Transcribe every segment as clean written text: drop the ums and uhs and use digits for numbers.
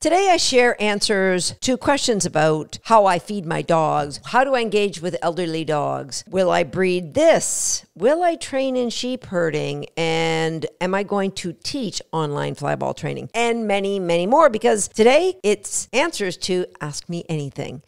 Today I share answers to questions about how I feed my dogs, how do I engage with elderly dogs, will I breed this, will I train in sheep herding, and am I going to teach online flyball training, and many, many more, because today it's answers to Ask Me Anything.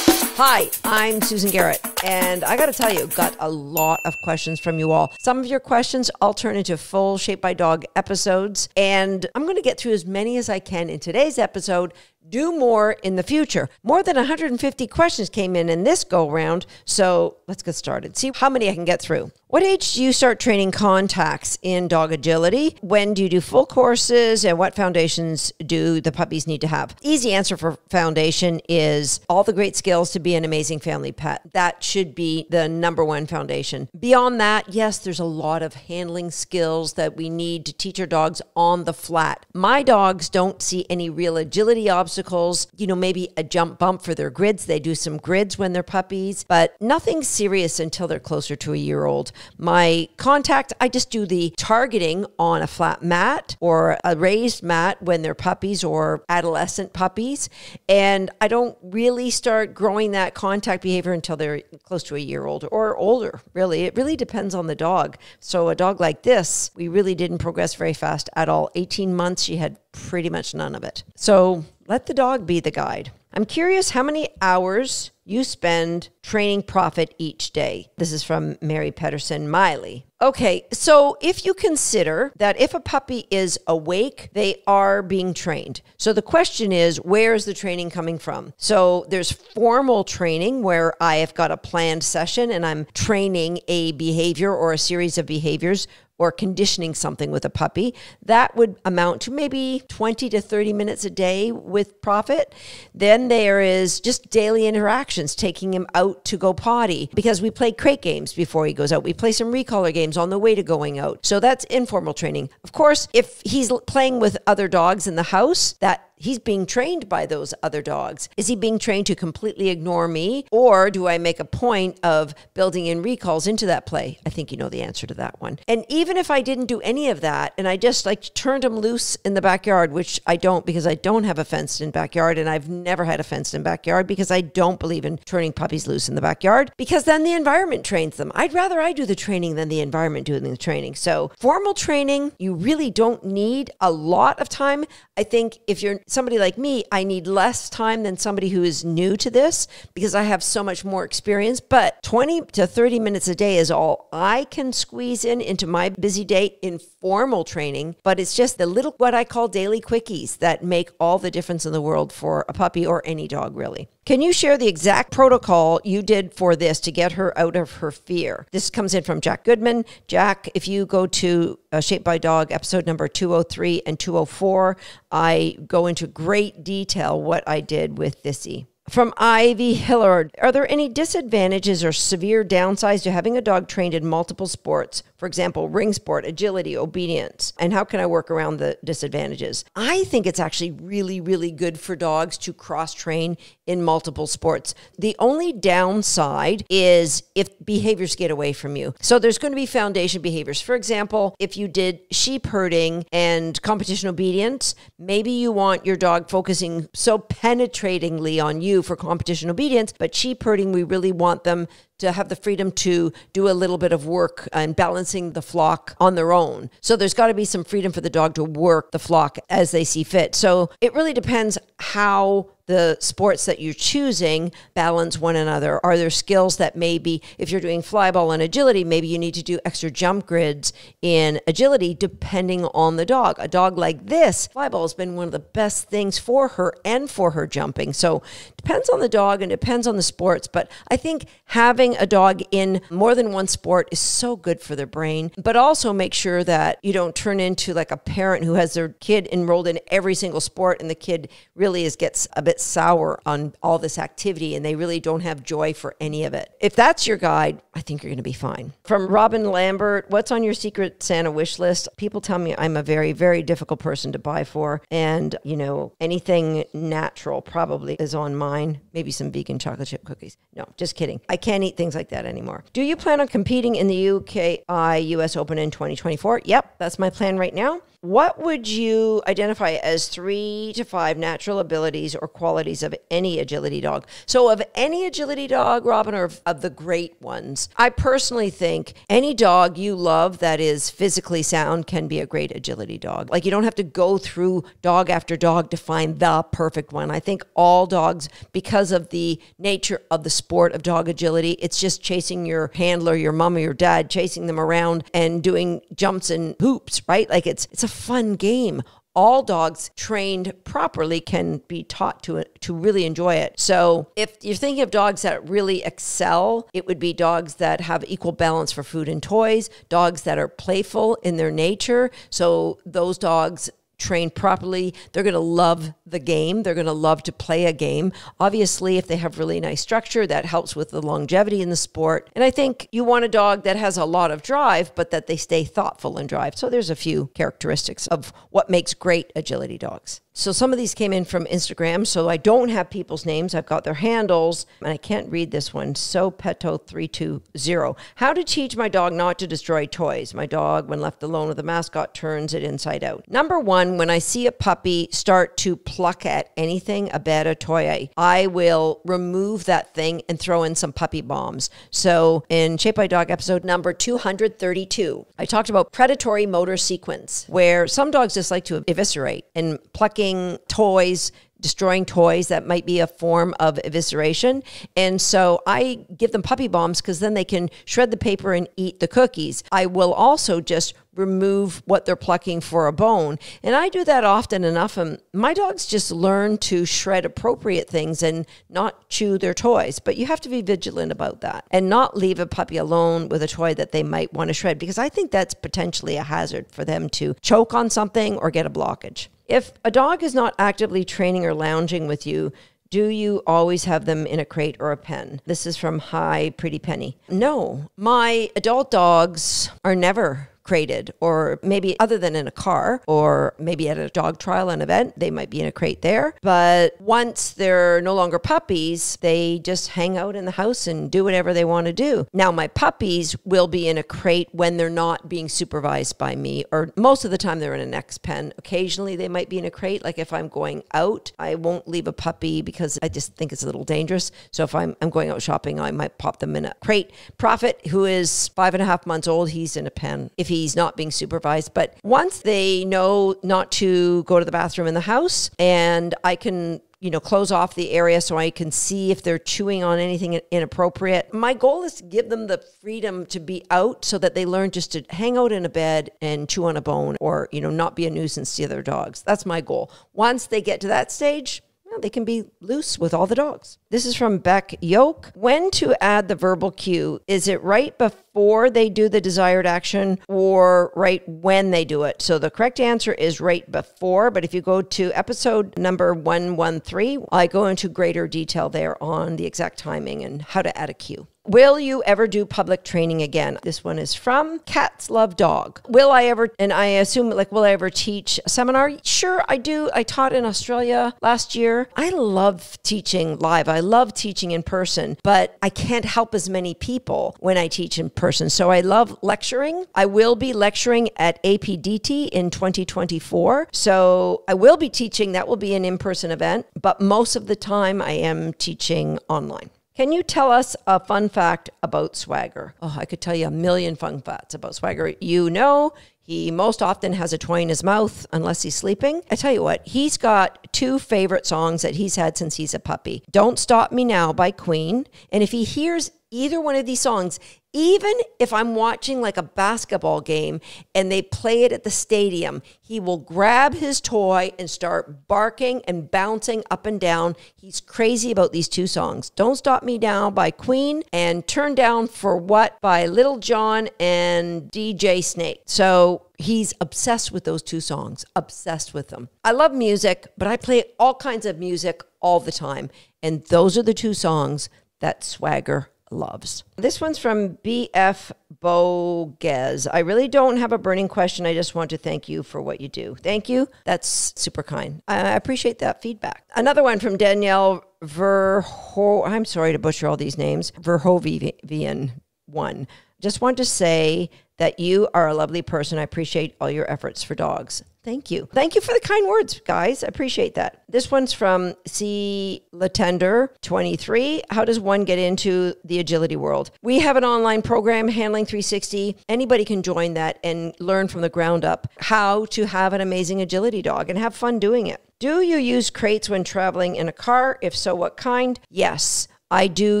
Hi, I'm Susan Garrett, and I got to tell you, got a lot of questions from you all. Some of your questions I'll turn into full Shape by Dog episodes, and I'm going to get through as many as I can in today's episode, do more in the future. More than 150 questions came in this go round, so let's get started. See how many I can get through. What age do you start training contacts in dog agility? When do you do full courses, and what foundations do the puppies need to have? Easy answer for foundation is all the great skills to be an amazing family pet. That should be the number one foundation. Beyond that, yes, there's a lot of handling skills that we need to teach our dogs on the flat. My dogs don't see any real agility obstacles, maybe a jump bump for their grids. They do some grids when they're puppies, but nothing serious until they're closer to a year old. My contact, I just do the targeting on a flat mat or a raised mat when they're puppies or adolescent puppies. And I don't really start growing that contact behavior until they're close to a year old or older, really. It really depends on the dog. So a dog like this, we really didn't progress very fast at all. 18 months, she had pretty much none of it. So let the dog be the guide. I'm curious how many hours you spend training Profit each day. This is from Mary Pedersen Miley. Okay, so if you consider that if a puppy is awake, they are being trained. So the question is, where is the training coming from? So there's formal training where I have got a planned session and I'm training a behavior or a series of behaviors or conditioning something with a puppy. That would amount to maybe 20 to 30 minutes a day with Profit. Then there is just daily interactions, taking him out to go potty, because we play crate games before he goes out. We play some recaller games on the way to going out. So that's informal training. Of course, if he's playing with other dogs in the house, that he's being trained by those other dogs. Is he being trained to completely ignore me? Or do I make a point of building in recalls into that play? I think you know the answer to that one. And even if I didn't do any of that and I just turned him loose in the backyard, which I don't because I don't have a fenced in backyard, and I've never had a fenced in backyard because I don't believe in turning puppies loose in the backyard, because then the environment trains them. I'd rather I do the training than the environment doing the training. So formal training, you really don't need a lot of time. I think if you're somebody like me, I need less time than somebody who is new to this because I have so much more experience. But 20 to 30 minutes a day is all I can squeeze into my busy day in formal training. But it's just the little, what I call daily quickies that make all the difference in the world for a puppy or any dog, really. Can you share the exact protocol you did for this to get her out of her fear? This comes in from Jack Goodman. Jack, if you go to Shape by Dog episode number 203 and 204, I go into great detail what I did with Thissy. From Ivy Hillard, are there any disadvantages or severe downsides to having a dog trained in multiple sports? For example, ring sport, agility, obedience. And how can I work around the disadvantages? I think it's actually really, really good for dogs to cross-train in multiple sports. The only downside is if behaviors get away from you. So there's going to be foundation behaviors. For example, if you did sheep herding and competition obedience, maybe you want your dog focusing so penetratingly on you for competition obedience, but sheep herding, we really want them to have the freedom to do a little bit of work and balancing the flock on their own. So there's got to be some freedom for the dog to work the flock as they see fit. So it really depends how the sports that you're choosing balance one another. Are there skills that maybe if you're doing flyball and agility, maybe you need to do extra jump grids in agility depending on the dog. A dog like this, flyball has been one of the best things for her and for her jumping. So depends on the dog and depends on the sports. But I think having a dog in more than one sport is so good for their brain, but also make sure that you don't turn into like a parent who has their kid enrolled in every single sport and the kid really gets a bit bit sour on all this activity and they really don't have joy for any of it. If that's your guide, I think you're going to be fine. From Robin Lambert, what's on your Secret Santa wish list? People tell me I'm a very, very difficult person to buy for. And, you know, anything natural probably is on mine. Maybe some vegan chocolate chip cookies. No, just kidding. I can't eat things like that anymore. Do you plan on competing in the UKI US Open in 2024? Yep, that's my plan right now. What would you identify as 3 to 5 natural abilities or qualities of any agility dog? So of any agility dog, Robin, or of the great ones, I personally think any dog you love that is physically sound can be a great agility dog. Like, you don't have to go through dog after dog to find the perfect one. I think all dogs, because of the nature of the sport of dog agility, it's just chasing your handler, your mom or your dad, chasing them around and doing jumps and hoops, right? Like it's a fun game. All dogs trained properly can be taught to really enjoy it. So if you're thinking of dogs that really excel, it would be dogs that have equal balance for food and toys, dogs that are playful in their nature. So those dogs trained properly, they're going to love the game. They're going to love to play a game. Obviously, if they have really nice structure, that helps with the longevity in the sport. And I think you want a dog that has a lot of drive, but that they stay thoughtful in drive. So there's a few characteristics of what makes great agility dogs. So some of these came in from Instagram, so I don't have people's names. I've got their handles, and I can't read this one. SoPeto320. How to teach my dog not to destroy toys. My dog, when left alone with a mascot, turns it inside out. Number one, when I see a puppy start to pluck at anything, a bed, a toy, I will remove that thing and throw in some puppy bombs. So in Shape by Dog episode number 232, I talked about predatory motor sequence, where some dogs just like to eviscerate, and plucking toys, destroying toys, that might be a form of evisceration. And so I give them puppy bombs because then they can shred the paper and eat the cookies. I will also just remove what they're plucking for a bone. And I do that often enough. And my dogs just learn to shred appropriate things and not chew their toys. But you have to be vigilant about that and not leave a puppy alone with a toy that they might want to shred, because I think that's potentially a hazard for them to choke on something or get a blockage. If a dog is not actively training or lounging with you, do you always have them in a crate or a pen? This is from Hi Pretty Penny. No, my adult dogs are never crated, or maybe other than in a car, or maybe at a dog trial, an event, they might be in a crate there. But once they're no longer puppies, they just hang out in the house and do whatever they want to do. Now, my puppies will be in a crate when they're not being supervised by me, or most of the time they're in a next pen. Occasionally they might be in a crate. Like if I'm going out, I won't leave a puppy because I just think it's a little dangerous. So if I'm going out shopping, I might pop them in a crate. Prophet, who is 5.5 months old, he's in a pen if he's not being supervised. But once they know not to go to the bathroom in the house, and I can close off the area so I can see if they're chewing on anything inappropriate. My goal is to give them the freedom to be out so that they learn just to hang out in a bed and chew on a bone, or, not be a nuisance to other dogs. That's my goal. Once they get to that stage, they can be loose with all the dogs. This is from Beck Yoke. When to add the verbal cue? Is it right before they do the desired action or right when they do it? So the correct answer is right before, but if you go to episode number 113, I go into greater detail there on the exact timing and how to add a cue. Will you ever do public training again? This one is from Cats Love Dog. Will I ever, and I assume will I ever teach a seminar? Sure, I do. I taught in Australia last year. I love teaching live. I love teaching in person, but I can't help as many people when I teach in person. So I love lecturing. I will be lecturing at APDT in 2024. So I will be teaching. That will be an in-person event, but most of the time I am teaching online. Can you tell us a fun fact about Swagger? Oh, I could tell you a million fun facts about Swagger. He most often has a toy in his mouth unless he's sleeping. I tell you what, he's got 2 favorite songs that he's had since he's a puppy. Don't Stop Me Now by Queen. And if he hears either one of these songs, even if I'm watching like a basketball game and they play it at the stadium, he will grab his toy and start barking and bouncing up and down. He's crazy about these two songs. Don't Stop Me Now by Queen and Turn Down for What by Little John and DJ Snake. So he's obsessed with those two songs, obsessed with them. I love music, but I play all kinds of music all the time. And those are the two songs that Swagger loves. This one's from BF Boguez. I really don't have a burning question. I just want to thank you for what you do. Thank you. That's super kind. I appreciate that feedback. Another one from Danielle I'm sorry to butcher all these names. Verhoeven 1. Just want to say that you are a lovely person. I appreciate all your efforts for dogs. Thank you. Thank you for the kind words, guys. I appreciate that. This one's from C. Latender 23. How does one get into the agility world? We have an online program, Handling 360. Anybody can join that and learn from the ground up how to have an amazing agility dog and have fun doing it. Do you use crates when traveling in a car? If so, what kind? Yes. I do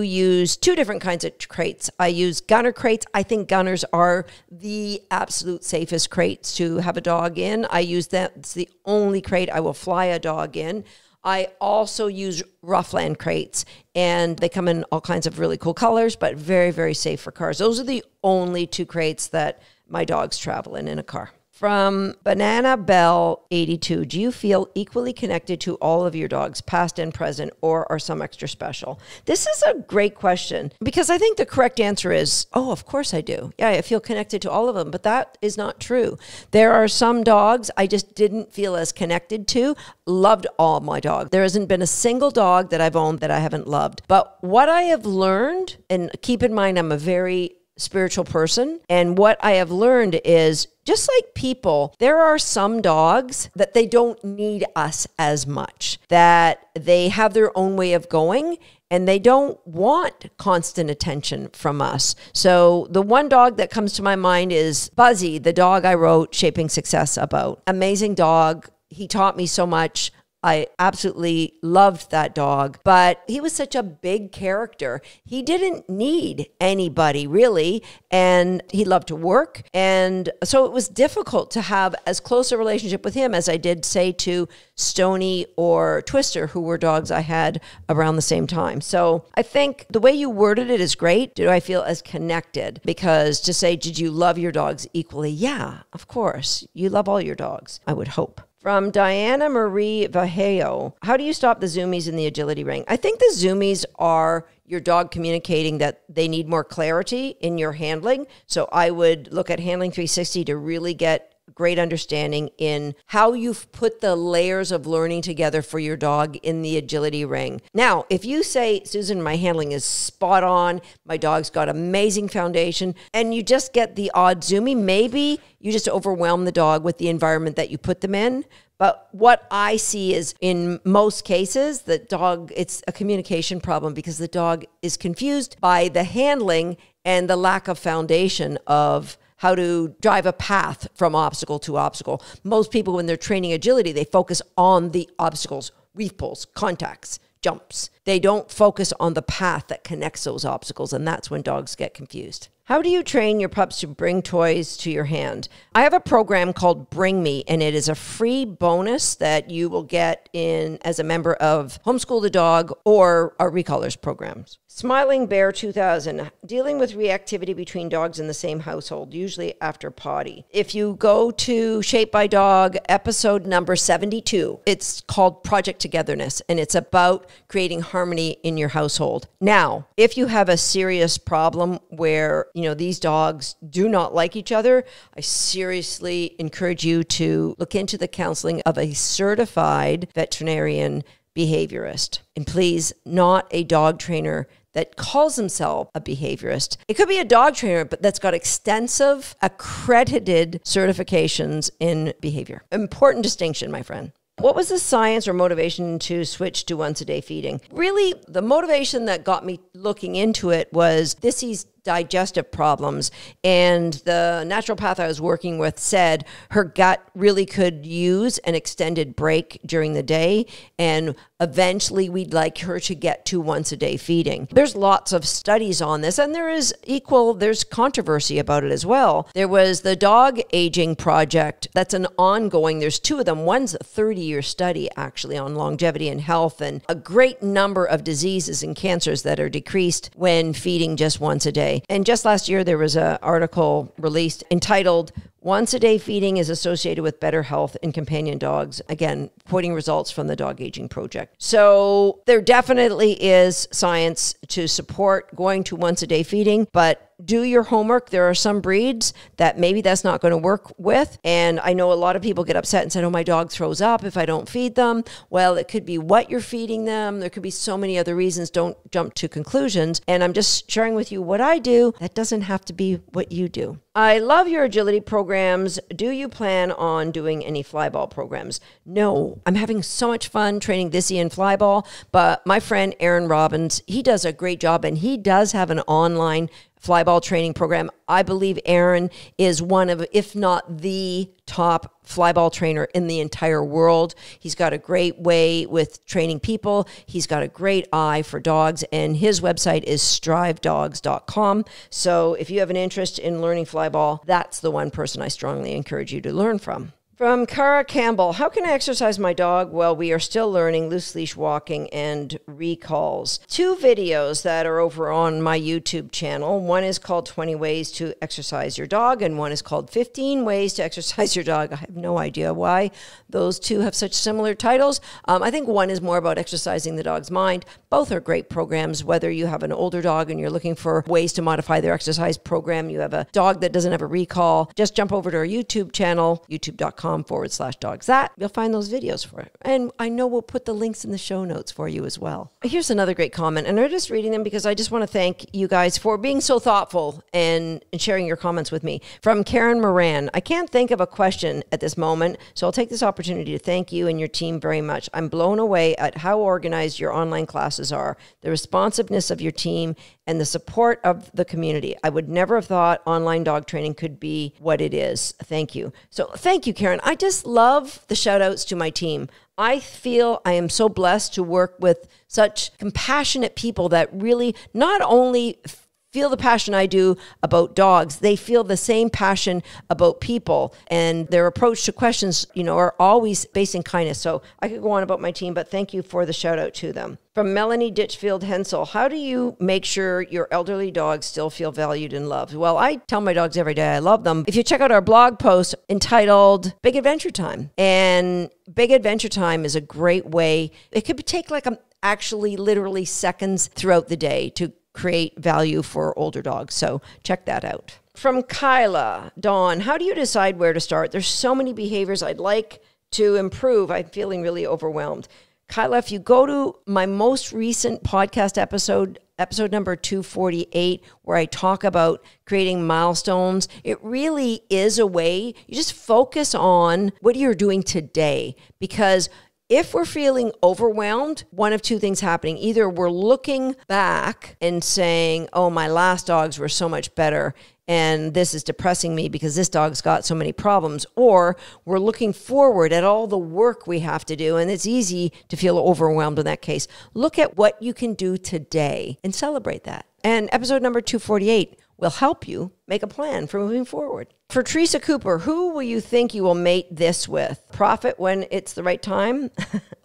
use two different kinds of crates. I use gunner crates. I think gunners are the absolute safest crates to have a dog in. I use that. It's the only crate I will fly a dog in. I also use Roughland crates, and they come in all kinds of really cool colors, but very, very safe for cars. Those are the only two crates that my dogs travel in a car. From Banana Bell 82, do you feel equally connected to all of your dogs, past and present, or are some extra special? This is a great question because I think the correct answer is, oh, of course I do. Yeah, I feel connected to all of them, but that is not true. There are some dogs I just didn't feel as connected to. Loved all my dogs. There hasn't been a single dog that I've owned that I haven't loved. But what I have learned, and keep in mind I'm a very spiritual person, and what I have learned is just like people, there are some dogs that they don't need us as much, that they have their own way of going and they don't want constant attention from us. So the one dog that comes to my mind is Buzzy, the dog I wrote Shaping Success about. Amazing dog. He taught me so much. I absolutely loved that dog, but he was such a big character. He didn't need anybody really, and he loved to work. And so it was difficult to have as close a relationship with him as I did, say, to Stony or Twister, who were dogs I had around the same time. So I think the way you worded it is great. Do I feel as connected? Because to say, did you love your dogs equally? Yeah, of course. You love all your dogs, I would hope. From Diana Marie Vallejo, how do you stop the Zoomies in the agility ring? I think the Zoomies are your dog communicating that they need more clarity in your handling. So I would look at Handling 360 to really get great understanding in how you've put the layers of learning together for your dog in the agility ring. Now, if you say, Susan, my handling is spot on, my dog's got amazing foundation, and you just get the odd Zoomie, maybe you just overwhelm the dog with the environment that you put them in. But what I see is in most cases, the dog, it's a communication problem because the dog is confused by the handling and the lack of foundation of how to drive a path from obstacle to obstacle. Most people, when they're training agility, they focus on the obstacles, reef pulls, contacts, jumps. They don't focus on the path that connects those obstacles, and that's when dogs get confused. How do you train your pups to bring toys to your hand? I have a program called Bring Me, and it is a free bonus that you will get in as a member of Homeschool the Dog or our Recallers programs. Smiling Bear 2000, dealing with reactivity between dogs in the same household, usually after potty. If you go to Shape by Dog episode number 72, it's called Project Togetherness, and it's about creating harmony in your household. Now, if you have a serious problem where these dogs do not like each other, I seriously encourage you to look into the counseling of a certified veterinarian behaviorist. And please, not a dog trainer that calls himself a behaviorist. It could be a dog trainer, but that's got extensive accredited certifications in behavior. Important distinction, my friend. What was the science or motivation to switch to once-a-day feeding? Really, the motivation that got me looking into it was Dissy's digestive problems. And the naturopath I was working with said her gut really could use an extended break during the day. And eventually we'd like her to get to once a day feeding. There's lots of studies on this, and there's controversy about it as well. There was the dog aging project. That's an ongoing, there's two of them. One's a 30-year study actually on longevity and health and a great number of diseases and cancers that are decreased when feeding just once a day. And just last year, there was an article released entitled, "Once a day feeding is associated with better health in companion dogs." Again, quoting results from the Dog Aging Project. So there definitely is science to support going to once a day feeding, but do your homework. There are some breeds that maybe that's not going to work with. And I know a lot of people get upset and say, oh, my dog throws up if I don't feed them. Well, it could be what you're feeding them. There could be so many other reasons. Don't jump to conclusions. And I'm just sharing with you what I do. That doesn't have to be what you do. I love your agility programs. Do you plan on doing any flyball programs? No, I'm having so much fun training Dizzy in flyball, but my friend Aaron Robbins, he does a great job, and he does have an online flyball training program. I believe Aaron is one of, if not the top flyball trainer in the entire world. He's got a great way with training people. He's got a great eye for dogs, and his website is strivedogs.com. So if you have an interest in learning flyball, that's the one person I strongly encourage you to learn from. From Cara Campbell, how can I exercise my dog while we are still learning loose leash walking and recalls? Two videos that are over on my YouTube channel. One is called 20 Ways to Exercise Your Dog, and one is called 15 Ways to Exercise Your Dog. I have no idea why those two have such similar titles. I think one is more about exercising the dog's mind. Both are great programs, whether you have an older dog and you're looking for ways to modify their exercise program, you have a dog that doesn't have a recall, just jump over to our YouTube channel, youtube.com/dogs that. You'll find those videos for it. And I know we'll put the links in the show notes for you as well. Here's another great comment, and I'm just reading them because I just want to thank you guys for being so thoughtful and sharing your comments with me. From Karen Moran, I can't think of a question at this moment, so I'll take this opportunity to thank you and your team very much. I'm blown away at how organized your online classes are, the responsiveness of your team, and the support of the community. I would never have thought online dog training could be what it is. Thank you. So thank you, Karen. I just love the shout outs to my team. I feel I am so blessed to work with such compassionate people that really not only feel the passion I do about dogs, they feel the same passion about people, and their approach to questions, are always based in kindness. So I could go on about my team, but thank you for the shout out to them. From Melanie Ditchfield Hensel, how do you make sure your elderly dogs still feel valued and loved? Well, I tell my dogs every day I love them. If you check out our blog post entitled Big Adventure Time, and Big Adventure Time is a great way. It could take actually literally seconds throughout the day to create value for older dogs. So check that out. From Kyla, Dawn, how do you decide where to start? There's so many behaviors I'd like to improve. I'm feeling really overwhelmed. Kyla, if you go to my most recent podcast episode number 248, where I talk about creating milestones, it really is a way you just focus on what you're doing today. Because if we're feeling overwhelmed, one of two things happening. Either we're looking back and saying, oh, my last dogs were so much better, and this is depressing me because this dog's got so many problems. Or we're looking forward at all the work we have to do, and it's easy to feel overwhelmed in that case. Look at what you can do today and celebrate that. And episode number 248 will help you make a plan for moving forward. For Teresa Cooper, who will you think you will mate this with? Profit when it's the right time?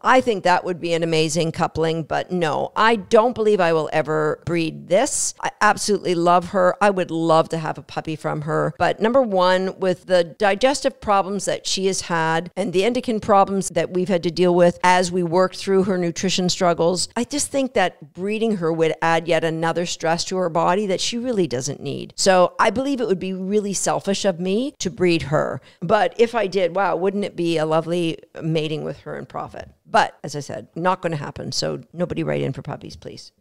I think that would be an amazing coupling, but no, I don't believe I will ever breed this. I absolutely love her. I would love to have a puppy from her. But number one, with the digestive problems that she has had and the endocrine problems that we've had to deal with as we work through her nutrition struggles, I just think that breeding her would add yet another stress to her body that she really doesn't need. So I believe it would be really selfish of me to breed her. But if I did, wow, wouldn't it be a lovely mating with her and Profit? But as I said, not going to happen. So nobody write in for puppies, please.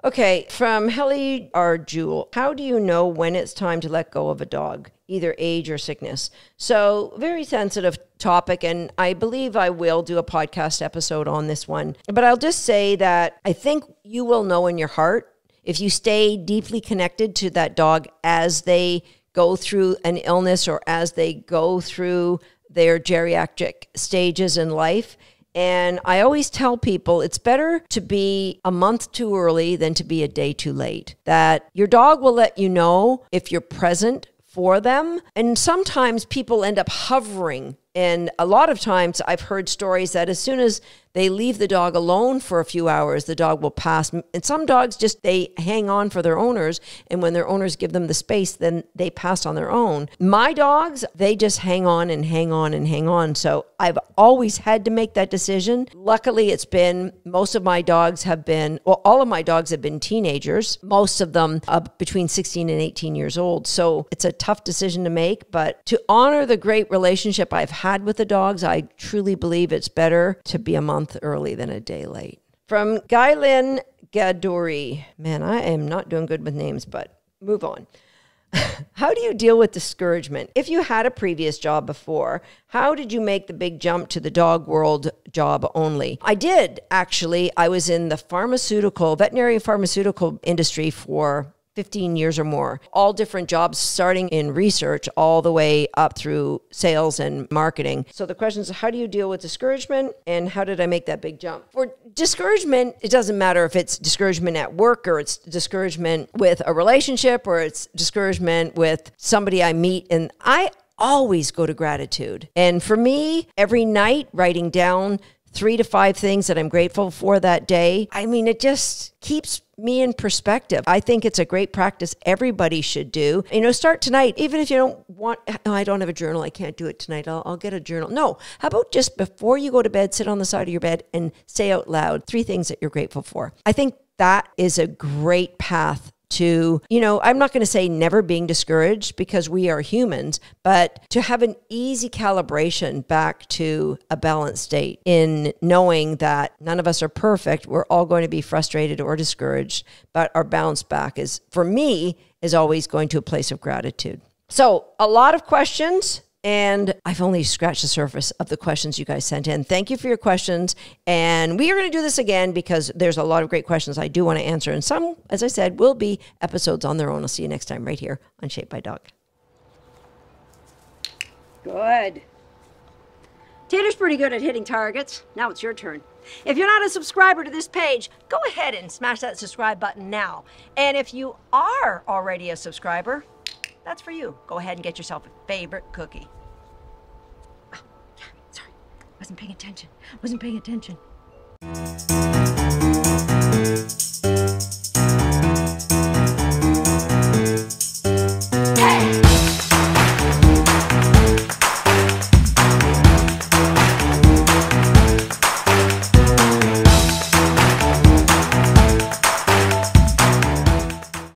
Okay, from Helly R. Jewel, how do you know when it's time to let go of a dog, either age or sickness? So very sensitive topic, and I believe I will do a podcast episode on this one. But I'll just say that I think you will know in your heart if you stay deeply connected to that dog as they go through an illness or as they go through their geriatric stages in life. And I always tell people it's better to be a month too early than to be a day too late. That your dog will let you know if you're present for them. And sometimes people end up hovering. And a lot of times I've heard stories that as soon as they leave the dog alone for a few hours, the dog will pass. And some dogs just, they hang on for their owners. And when their owners give them the space, then they pass on their own. My dogs, they just hang on and hang on and hang on. So I've always had to make that decision. Luckily, it's been, most of my dogs have been, well, all of my dogs have been teenagers, most of them between 16 and 18 years old. So it's a tough decision to make, but to honor the great relationship I've had with the dogs, I truly believe it's better to be a month early than a day late. From Gailin Gaduri. Man, I am not doing good with names, but move on. How do you deal with discouragement? If you had a previous job before, how did you make the big jump to the dog world job only? I did, actually. I was in the veterinary pharmaceutical industry for 15 years or more, all different jobs, starting in research all the way up through sales and marketing. So the question is, how do you deal with discouragement and how did I make that big jump? For discouragement, it doesn't matter if it's discouragement at work or it's discouragement with a relationship or it's discouragement with somebody I meet. And I always go to gratitude. And for me, every night, writing down 3 to 5 things that I'm grateful for that day, I mean, it just keeps me in perspective. I think it's a great practice everybody should do. Start tonight. Even if you don't want, oh, I don't have a journal, I can't do it tonight, I'll get a journal. No, how about just before you go to bed, sit on the side of your bed and say out loud 3 things that you're grateful for. I think that is a great path to, I'm not going to say never being discouraged because we are humans, but to have an easy calibration back to a balanced state in knowing that none of us are perfect. We're all going to be frustrated or discouraged, but our bounce back is, for me, is always going to a place of gratitude. So a lot of questions. And I've only scratched the surface of the questions you guys sent in. Thank you for your questions. And we are going to do this again because there's a lot of great questions I do want to answer. And some, as I said, will be episodes on their own. I'll see you next time right here on Shaped by Dog. Good. Tater's pretty good at hitting targets. Now it's your turn. If you're not a subscriber to this page, go ahead and smash that subscribe button now. And if you are already a subscriber, that's for you. Go ahead and get yourself a favorite cookie. Oh, yeah, sorry. Wasn't paying attention.